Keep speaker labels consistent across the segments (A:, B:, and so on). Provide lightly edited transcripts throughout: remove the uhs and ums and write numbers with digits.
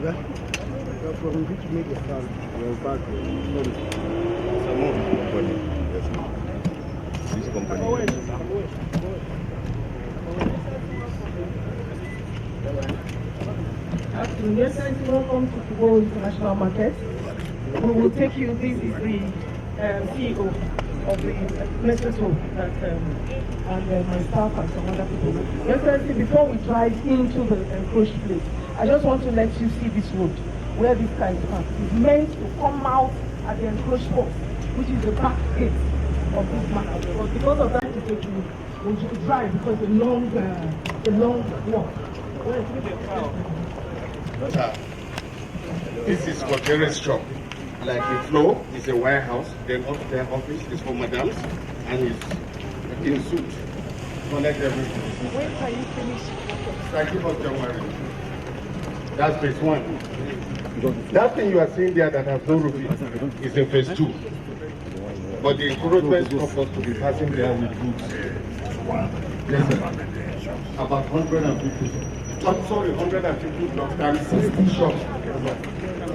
A: Oga, you're from which media firm? You're back.
B: Some of the company. Yes, ma'am. This company.
C: Yes, welcome to Pro-Wike International Market. We will take you, this is the CEO of the Mexico that and my staff and some other people. Excellency, before we drive into the encroached place, I just want to let you see this road where this car is parked. It's meant to come out at the encroached post, which is the back gate of this market. But because of that, we should drive because the long walk.
D: This is for terrace shop. Like the floor is a warehouse, then up their office is for madams, and it's in suit. Connect everything.
C: When can you finish?
D: 30th of January. That's phase 1. That thing you are seeing there that has no roof is in phase 2. But the encouragement stops us to be passing there with goods. Yes, sir. About 150. I'm sorry, 150 blocks times 60 shops.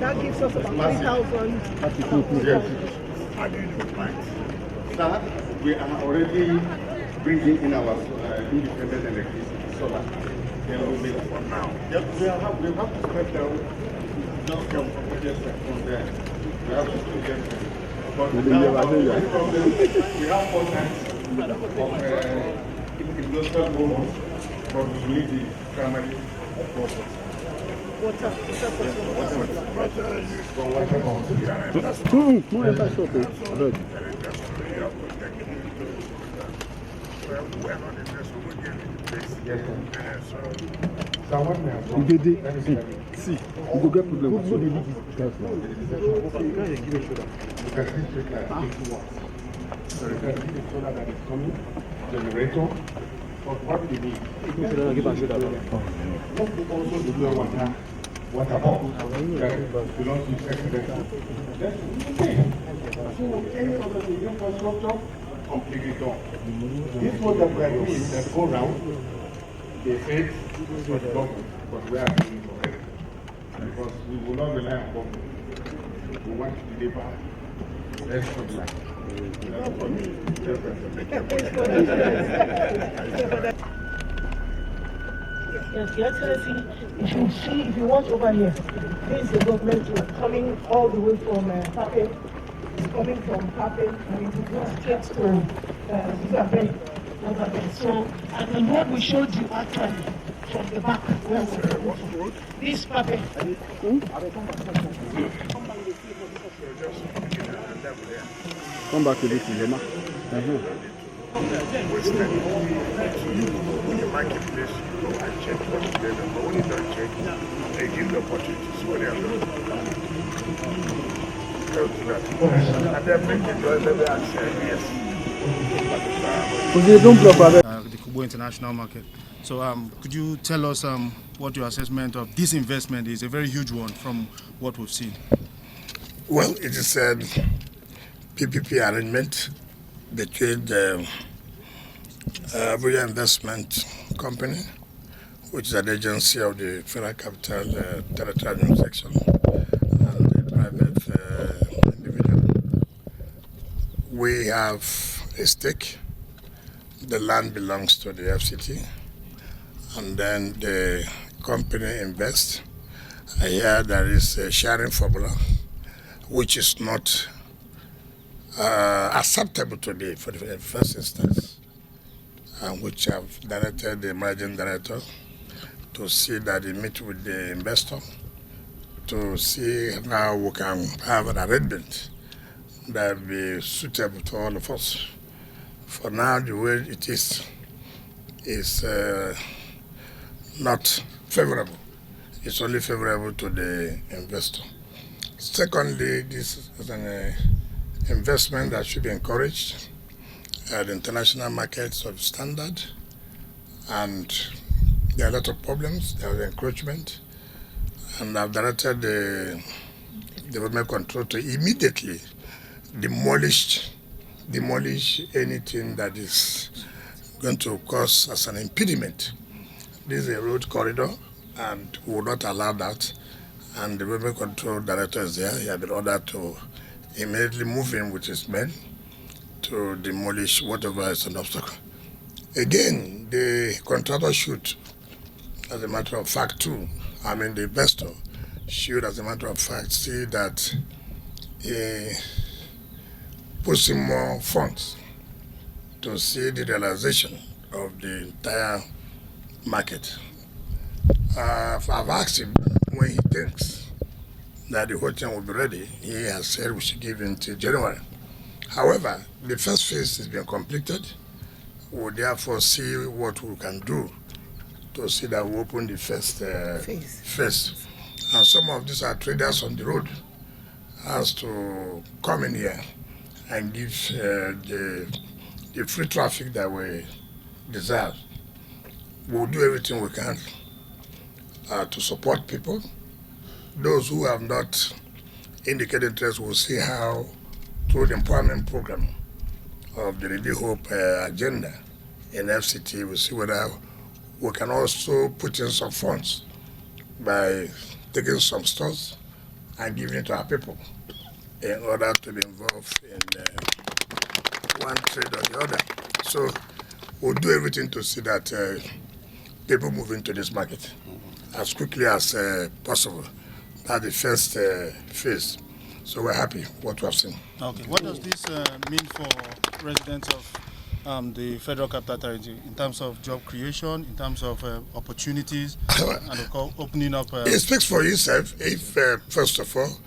C: That gives us about 3,000.
D: Yes. Sir, we are already bringing in our independent electricity, solar. Then we will for now. Yes, we have to step down. Just come from there. We have to get there. But now, we have 4 times of industrial moments, but we need the primary process.
C: Water.
A: See, you go get problem.
D: Generator. But what we need? Water bomb that belongs to secondary. Any of the infrastructure completely done. This one that we are doing that go round, they say for the government, but we are doing for it. Because we will not rely on government. We want to deliver less of life.
C: Yes, Your Excellency, if you watch over here, this is the government coming all the way from Pape. It's coming from Pape and it will go straight to Isabel over there. So, and the road we showed you actually from the back. This Pape.
A: Come back to this, Lema.
E: When you marketplace, you go and check what is there, but when you don't check, they give you opportunities for them. And then make it to another answer, yes.
F: The Kubo International Market. So could you tell us what your assessment of this investment is? A very huge one from what we've seen.
E: Well, it is a PPP arrangement between the Abuja Investment Company, which is an agency of the Federal Capital Territorial Jurisdiction, and the private individual. We have a stake. The land belongs to the FCT, and then the company invests. I hear there is a sharing formula, which is not acceptable today for the first instance, which I've directed the managing director to see that they meet with the investor to see how we can have an arrangement that will be suitable to all of us. For now, the way it is not favorable. It's only favorable to the investor. Secondly, this is an investment that should be encouraged. The international markets of standard, and there are a lot of problems. There is encroachment, and I've directed the development control to immediately demolish anything that is going to cause as an impediment. This is a road corridor, and we will not allow that. and the revenue control director is there. He had been ordered to immediately move in with his men to demolish whatever is an obstacle. Again, the contractor should, as a matter of fact, too, the investor should, as a matter of fact, see that he puts in more funds to see the realization of the entire market. I've asked him when he thinks that the whole thing will be ready. He has said we should give him till January. However, the first phase has been completed. We'll therefore see what we can do to see that we open the first phase. And some of these are traders on the road has to come in here and give the free traffic that we desire. We'll do everything we can to support people. Those who have not indicated interest will see how, through the employment program of the Renew Hope agenda in FCT, we'll see whether we can also put in some funds by taking some stores and giving it to our people in order to be involved in one trade or the other. So we'll do everything to see that people move into this market as quickly as possible. That's the first phase. So we're happy what we have seen.
F: Okay. What does this mean for residents of the Federal Capital Territory in terms of job creation, in terms of opportunities, and of course opening up?
E: It speaks for itself. If first of all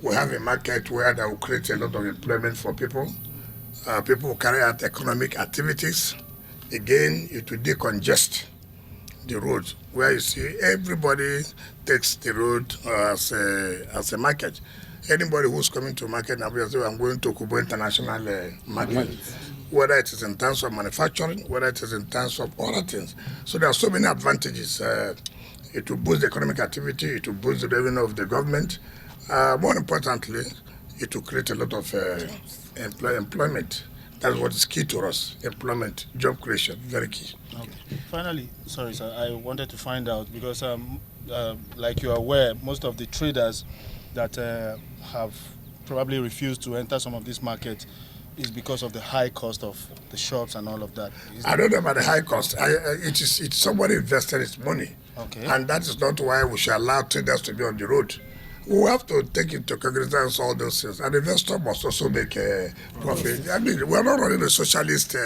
E: we have a market where that will create a lot of employment for people, people will carry out economic activities. Again, it will decongest the road, where you see everybody takes the road as a market. Anybody who's coming to market now, I'm going to Kubo International Market, whether it is in terms of manufacturing, whether it is in terms of other things. So there are so many advantages. It will boost the economic activity, it will boost the revenue of the government. More importantly, it will create a lot of employment. That's what is key to us, employment, job creation, very key.
F: Okay. Finally, sorry sir, I wanted to find out, because like you are aware, most of the traders that have probably refused to enter some of this market is because of the high cost of the shops and all of that.
E: I don't know about the high cost. It's somebody invested its money.
F: Okay.
E: And that is not why we should allow traders to be on the road. We have to take into cognizance all those things. And the investor must also make a profit. We're not running a socialist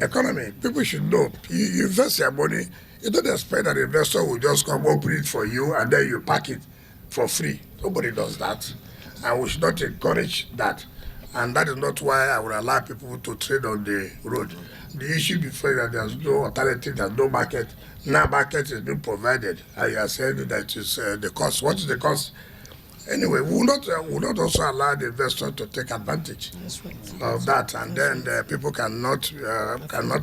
E: economy. People should know. You invest your money, you don't expect that the investor will just come open it for you and then you pack it for free. Nobody does that. And we should not encourage that. And that is not why I would allow people to trade on the road. The issue before that there's no alternative, there's no market. Now market is being provided. I have said that is the cost. What is the cost? Anyway, we will not also allow the investor to take advantage of that, and then people cannot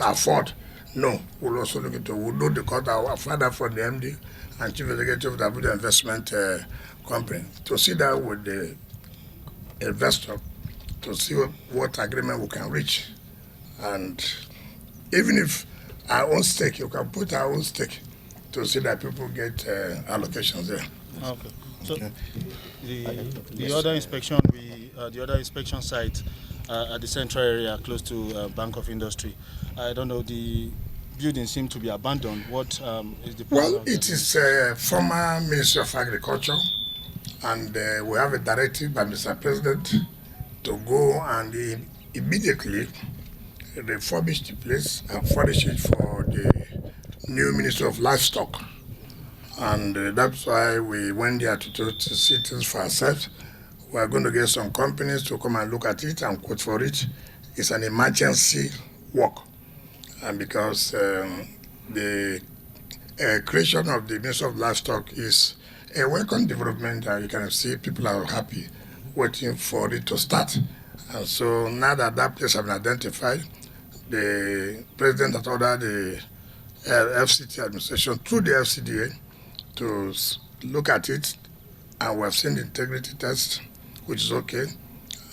E: afford. No, we'll also look into. We'll do the cost. Our father from the MD and Chief Executive of the Abuja Investment Company to sit down with the investor to see what agreement we can reach, and even if our own stake, you can put our own stake to see that people get allocations there.
F: Okay. So the other inspection site at the central area close to Bank of Industry, I don't know, the building seemed to be abandoned. What is the problem?
E: Well, it is former Ministry of Agriculture, and we have a directive by Mr. President to go and immediately refurbish the place and furnish it for the new Ministry of Livestock. And that's why we went there to see things for ourselves. We are going to get some companies to come and look at it and quote for it. It's an emergency work. And because the creation of the Ministry of Livestock is a welcome development, and you can see people are happy waiting for it to start. And so now that that place has been identified, the president has ordered the FCT administration through the FCDA to look at it, and we have seen the integrity test, which is okay,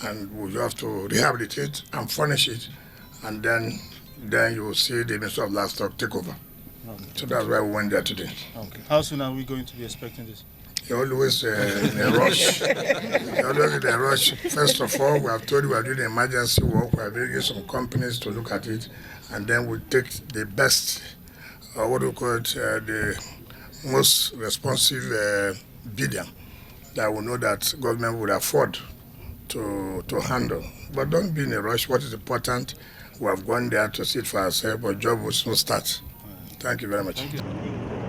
E: and we have to rehabilitate and furnish it, and then you will see the Ministry of Livestock take over. Okay. So that's why we went there today.
F: Okay. How soon are we going to be expecting this?
E: You're always in a rush. You're always in a rush. First of all, we have told you we are doing emergency work. We are bringing some companies to look at it, and then we take the best, or what do we call it, the most responsive bidder that we know that government would afford to handle. But don't be in a rush. What is important, we have gone there to see it for ourselves, but job will soon start. Thank you very much.
F: Thank you.